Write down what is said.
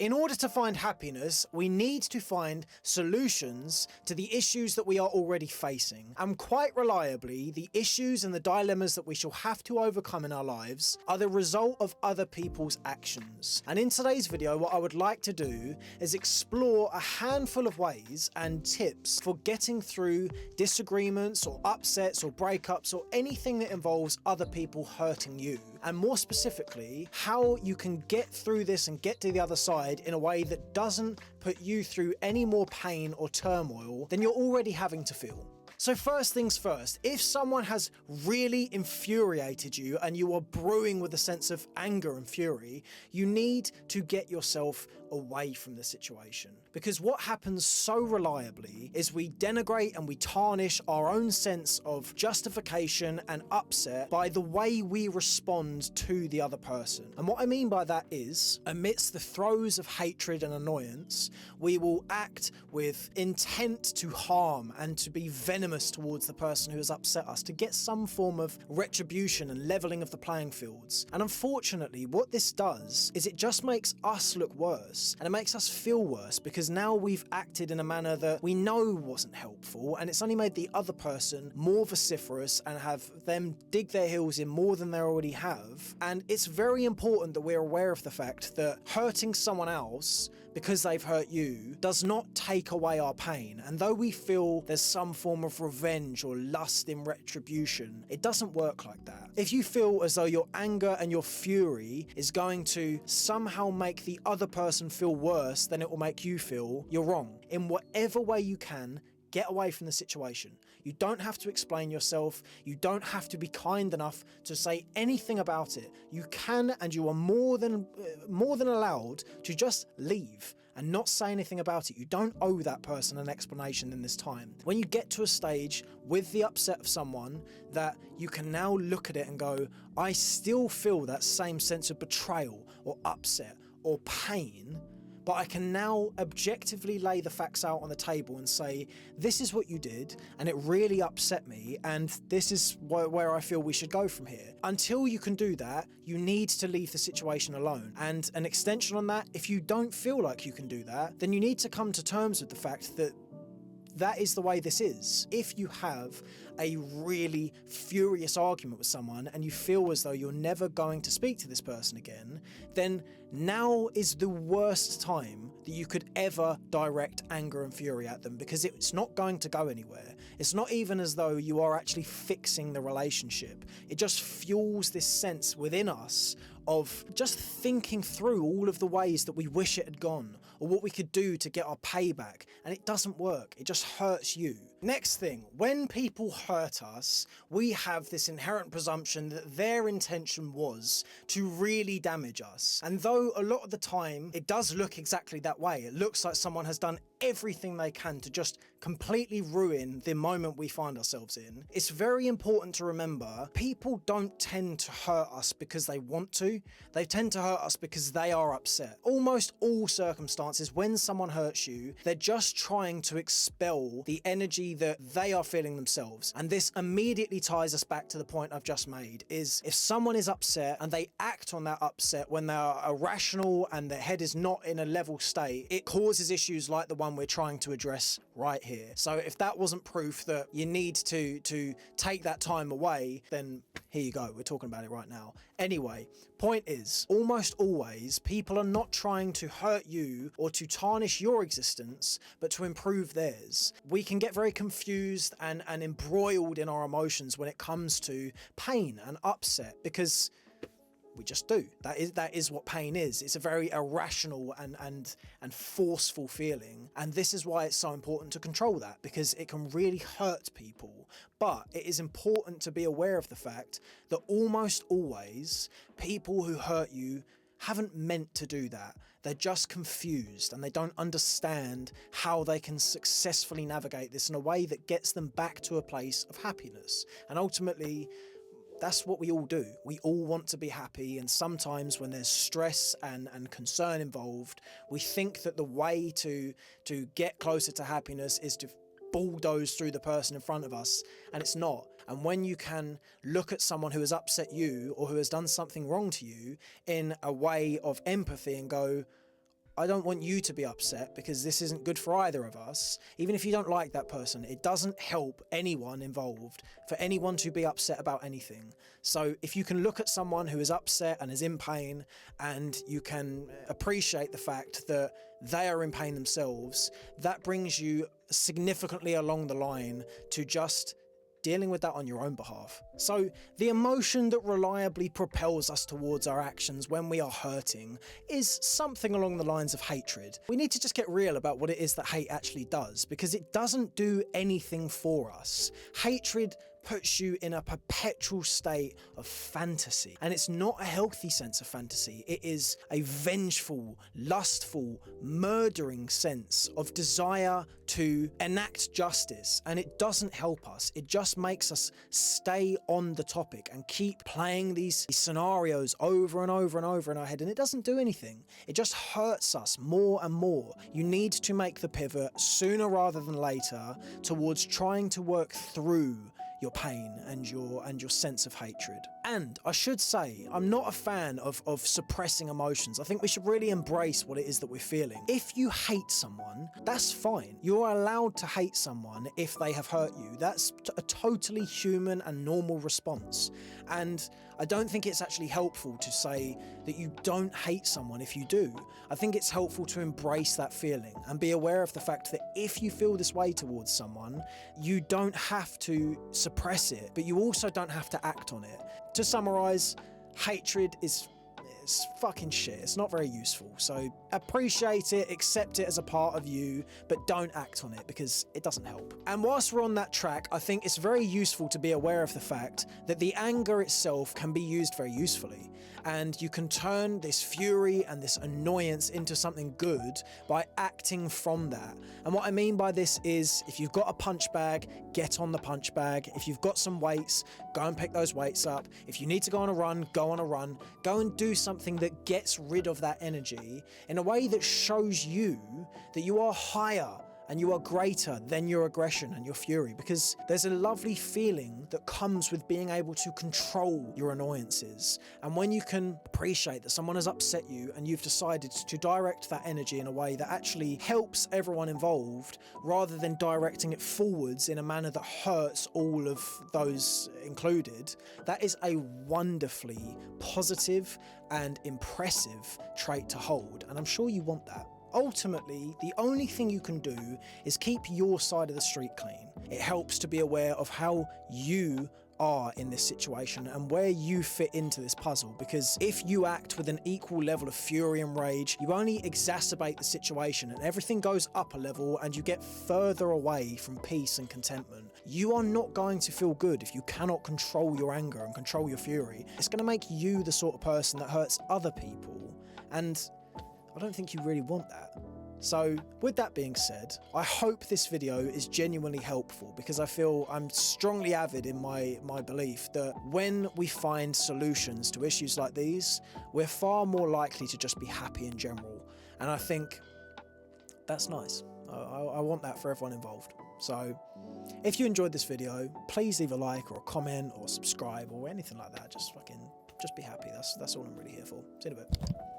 In order to find happiness, we need to find solutions to the issues that we are already facing. And quite reliably, the issues and the dilemmas that we shall have to overcome in our lives are the result of other people's actions. And in today's video, what I would like to do is explore a handful of ways and tips for getting through disagreements or upsets or breakups or anything that involves other people hurting you. And more specifically, how you can get through this and get to the other side in a way that doesn't put you through any more pain or turmoil than you're already having to feel. So first things first, if someone has really infuriated you and you are brewing with a sense of anger and fury, you need to get yourself away from the situation. Because what happens so reliably is we denigrate and we tarnish our own sense of justification and upset by the way we respond to the other person. And what I mean by that is, amidst the throes of hatred and annoyance, we will act with intent to harm and to be venomous towards the person who has upset us, to get some form of retribution and leveling of the playing fields. And unfortunately, what this does is it just makes us look worse, and it makes us feel worse, because now we've acted in a manner that we know wasn't helpful, and it's only made the other person more vociferous and have them dig their heels in more than they already have. And it's very important that we're aware of the fact that hurting someone else because they've hurt you does not take away our pain. And though we feel there's some form of revenge or lust in retribution, it doesn't work like that. If you feel as though your anger and your fury is going to somehow make the other person feel worse than it will make you feel, you're wrong. In whatever way you can, get away from the situation. You don't have to explain yourself. You don't have to be kind enough to say anything about it. You can, and you are more than allowed to just leave and not say anything about it. You don't owe that person an explanation in this time. When you get to a stage with the upset of someone that you can now look at it and go, I still feel that same sense of betrayal or upset or pain, but I can now objectively lay the facts out on the table and say, this is what you did, and it really upset me, and this is where I feel we should go from here. Until you can do that, you need to leave the situation alone. And an extension on that, if you don't feel like you can do that, then you need to come to terms with the fact that that is the way this is. If you have a really furious argument with someone and you feel as though you're never going to speak to this person again, then now is the worst time that you could ever direct anger and fury at them, because it's not going to go anywhere. It's not even as though you are actually fixing the relationship. It just fuels this sense within us of just thinking through all of the ways that we wish it had gone or what we could do to get our payback, and it doesn't work. It just hurts you. Next thing, when people hurt us, we have this inherent presumption that their intention was to really damage us. And though a lot of the time it does look exactly that way, it looks like someone has done everything they can to just completely ruin the moment we find ourselves in, it's very important to remember people don't tend to hurt us because they want to. They tend to hurt us because they are upset. Almost all circumstances, when someone hurts you, they're just trying to expel the energy that they are feeling themselves. And this immediately ties us back to the point I've just made, is if someone is upset and they act on that upset when they are irrational and their head is not in a level state, it causes issues like the one we're trying to address right here. So if that wasn't proof that you need to take that time away, then here you go, we're talking about it right now. Anyway, point is, almost always people are not trying to hurt you or to tarnish your existence, but to improve theirs. We can get very confused and embroiled in our emotions when it comes to pain and upset, because we just do. That is what pain is. It's a very irrational and forceful feeling. And this is why it's so important to control that, because it can really hurt people. But it is important to be aware of the fact that almost always people who hurt you haven't meant to do that. They're just confused and they don't understand how they can successfully navigate this in a way that gets them back to a place of happiness. And ultimately, that's what we all do. We all want to be happy, and sometimes when there's stress and concern involved, we think that the way to get closer to happiness is to bulldoze through the person in front of us, and it's not. And when you can look at someone who has upset you or who has done something wrong to you in a way of empathy and go, I don't want you to be upset because this isn't good for either of us. Even if you don't like that person, it doesn't help anyone involved for anyone to be upset about anything. So if you can look at someone who is upset and is in pain, and you can appreciate the fact that they are in pain themselves, that brings you significantly along the line to just dealing with that on your own behalf. So the emotion that reliably propels us towards our actions when we are hurting is something along the lines of hatred. We need to just get real about what it is that hate actually does, because it doesn't do anything for us. Hatred puts you in a perpetual state of fantasy, and it's not a healthy sense of fantasy. It is a vengeful, lustful, murdering sense of desire to enact justice, and it doesn't help us. It just makes us stay on the topic and keep playing these scenarios over and over and over in our head, and it doesn't do anything. It just hurts us more and more. You need to make the pivot sooner rather than later towards trying to work through your pain and your sense of hatred. And I should say, I'm not a fan of suppressing emotions. I think we should really embrace what it is that we're feeling. If you hate someone, that's fine. You're allowed to hate someone if they have hurt you. That's a totally human and normal response. And I don't think it's actually helpful to say that you don't hate someone if you do. I think it's helpful to embrace that feeling and be aware of the fact that if you feel this way towards someone, you don't have to suppress it, but you also don't have to act on it. To summarize, hatred is fucking shit. It's not very useful. So appreciate it, accept it as a part of you, but don't act on it because it doesn't help. And whilst we're on that track, I think it's very useful to be aware of the fact that the anger itself can be used very usefully. And you can turn this fury and this annoyance into something good by acting from that. And what I mean by this is, if you've got a punch bag, get on the punch bag. If you've got some weights, go and pick those weights up. If you need to go on a run, go on a run. Go and do something that gets rid of that energy in a way that shows you that you are higher and you are greater than your aggression and your fury, because there's a lovely feeling that comes with being able to control your annoyances. And when you can appreciate that someone has upset you and you've decided to direct that energy in a way that actually helps everyone involved, rather than directing it forwards in a manner that hurts all of those included, that is a wonderfully positive and impressive trait to hold. And I'm sure you want that. Ultimately, the only thing you can do is keep your side of the street clean. It helps to be aware of how you are in this situation and where you fit into this puzzle, because if you act with an equal level of fury and rage, you only exacerbate the situation and everything goes up a level and you get further away from peace and contentment. You are not going to feel good if you cannot control your anger and control your fury. It's going to make you the sort of person that hurts other people, and I don't think you really want that. So with that being said, I hope this video is genuinely helpful, because I feel I'm strongly avid in my belief that when we find solutions to issues like these, we're far more likely to just be happy in general. And I think that's nice. I want that for everyone involved. So if you enjoyed this video, please leave a like or a comment or subscribe or anything like that. Just be happy. That's all I'm really here for. See you in a bit.